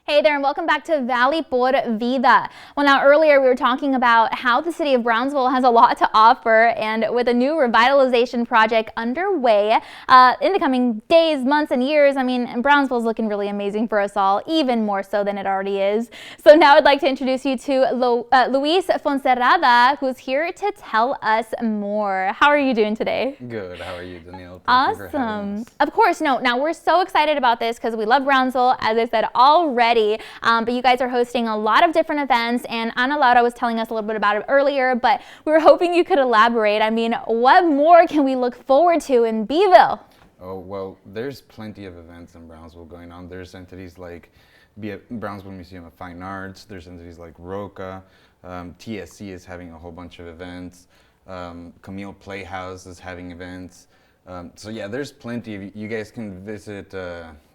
Hey there and welcome back to Valley por Vida. Well, now earlier we were talking about how the city of Brownsville has a lot to offer, and with a new revitalization project underway in the coming days, months, and years, I mean, Brownsville's looking really amazing for us all, even more so than it already is. So now I'd like to introduce you to Luis Fonserrada, who's here to tell us more. How are you doing today? Good. How are you, Danielle? Awesome. Of course. Now we're so excited about this because we love Brownsville, as I said already. But you guys are hosting a lot of different events, and Ana Laura was telling us a little bit about it earlier, but we were hoping you could elaborate. I mean, what more can we look forward to in Beeville? Oh, well, there's plenty of events in Brownsville going on. There's entities like Brownsville Museum of Fine Arts. There's entities like ROCA. TSC is having a whole bunch of events. Camille Playhouse is having events. So yeah, there's plenty of you guys can visit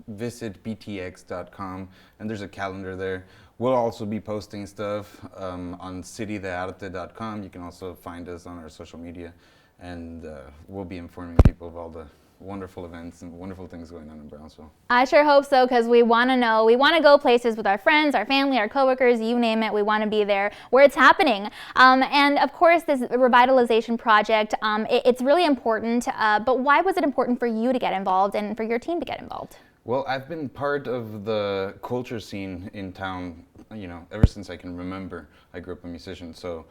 btx.com, and there's a calendar there. We'll also be posting stuff on citydearte.com. You can also find us on our social media, and we'll be informing people of all the wonderful events and wonderful things going on in Brownsville. I sure hope so, because we want to know. We want to go places with our friends, our family, our coworkers, you name it. We want to be there where it's happening. And of course, this revitalization project, it's really important. But why was it important for you to get involved and for your team to get involved? Well, I've been part of the culture scene in town, ever since I can remember. I grew up a musician, so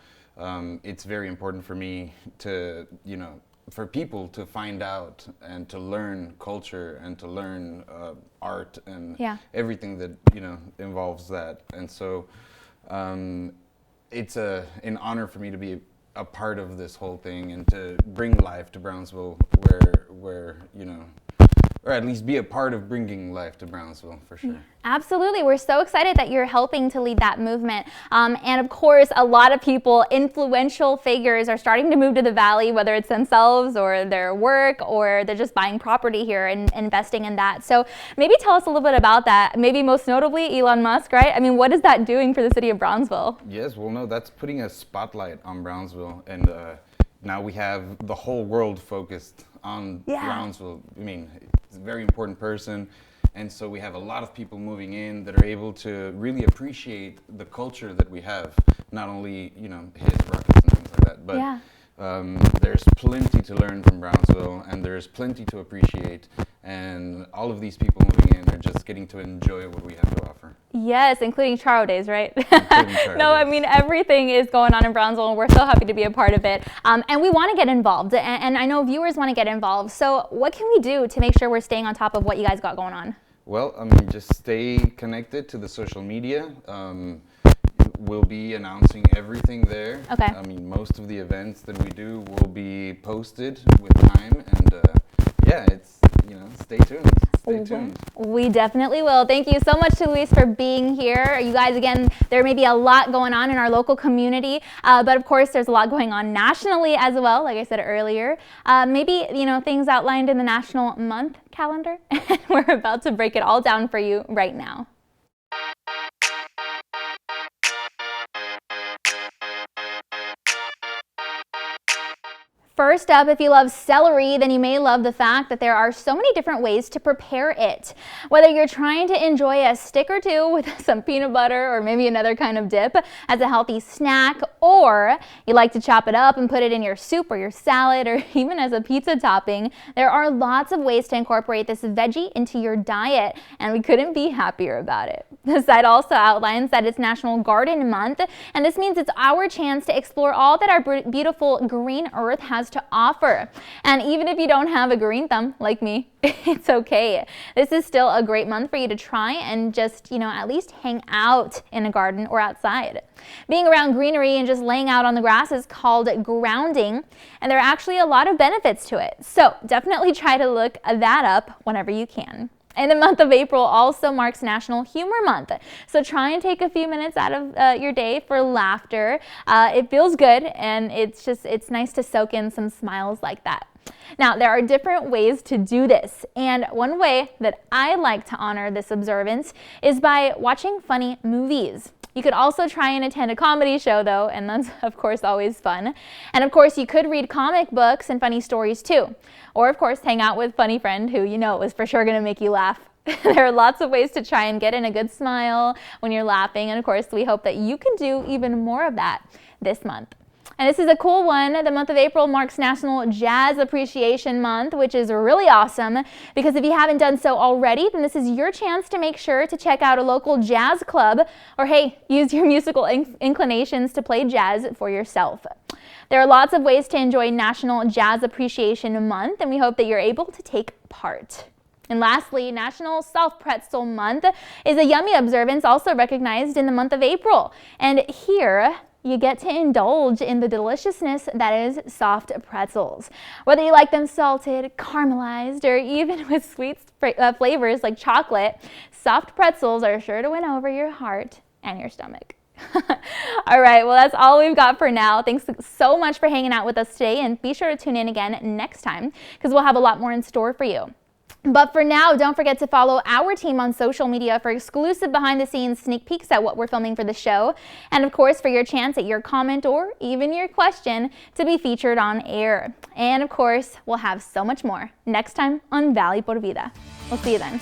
it's very important for me to, for people to find out and to learn culture and to learn art and everything that involves that. And so it's an honor for me to be a part of this whole thing and to bring life to Brownsville, where or at least be a part of bringing life to Brownsville, for sure. Absolutely. We're so excited that you're helping to lead that movement. And of course, a lot of people, influential figures, are starting to move to the Valley, whether it's themselves or their work, or they're just buying property here and investing in that. So maybe tell us a little bit about that. Maybe most notably, Elon Musk, right? I mean, what is that doing for the city of Brownsville? Yes, well, no, that's putting a spotlight on Brownsville. And now we have the whole world focused on Brownsville. I mean, he's a very important person, and so we have a lot of people moving in that are able to really appreciate the culture that we have. Not only his rockets and things like that, but there's plenty to learn from Brownsville, and there's plenty to appreciate. And all of these people moving in are just getting to enjoy what we have to offer. Yes, including Charo Days, right? No, I mean, everything is going on in Brownsville, and we're so happy to be a part of it. And we want to get involved, and I know viewers want to get involved. So what can we do to make sure we're staying on top of what you guys got going on? Well, I mean, just stay connected to the social media. We'll be announcing everything there. Okay. I mean, most of the events that we do will be posted with time, and it's, stay tuned. Stay tuned. We definitely will. Thank you so much to Luis for being here. You guys, again, there may be a lot going on in our local community, but of course there's a lot going on nationally as well, like I said earlier. Maybe, things outlined in the National Month calendar. We're about to break it all down for you right now. First up, if you love celery, then you may love the fact that there are so many different ways to prepare it. Whether you're trying to enjoy a stick or two with some peanut butter or maybe another kind of dip as a healthy snack, or you like to chop it up and put it in your soup or your salad or even as a pizza topping, there are lots of ways to incorporate this veggie into your diet, and we couldn't be happier about it. The site also outlines that it's National Garden Month, and this means it's our chance to explore all that our beautiful green earth has to offer. And even if you don't have a green thumb like me, it's okay. This is still a great month for you to try and just, at least hang out in a garden or outside. Being around greenery and just laying out on the grass is called grounding, and there are actually a lot of benefits to it. So definitely try to look that up whenever you can. And the month of April also marks National Humor Month. So try and take a few minutes out of your day for laughter. It feels good, and it's nice to soak in some smiles like that. Now, there are different ways to do this, and one way that I like to honor this observance is by watching funny movies. You could also try and attend a comedy show, though, and that's, of course, always fun. And, of course, you could read comic books and funny stories, too. Or, of course, hang out with a funny friend who you know is for sure going to make you laugh. There are lots of ways to try and get in a good smile when you're laughing, and of course, we hope that you can do even more of that this month. And this is a cool one. The month of April marks National Jazz Appreciation Month, which is really awesome because if you haven't done so already, then this is your chance to make sure to check out a local jazz club, or hey, use your musical inclinations to play jazz for yourself. There are lots of ways to enjoy National Jazz Appreciation Month, and we hope that you're able to take part. And lastly, National Soft Pretzel Month is a yummy observance also recognized in the month of April. And here, you get to indulge in the deliciousness that is soft pretzels. Whether you like them salted, caramelized, or even with sweet flavors like chocolate, soft pretzels are sure to win over your heart and your stomach. All right, well, that's all we've got for now. Thanks so much for hanging out with us today, and be sure to tune in again next time because we'll have a lot more in store for you. But for now, don't forget to follow our team on social media for exclusive behind-the-scenes sneak peeks at what we're filming for the show. And of course, for your chance at your comment or even your question to be featured on air. And of course, we'll have so much more next time on Valley por Vida. We'll see you then.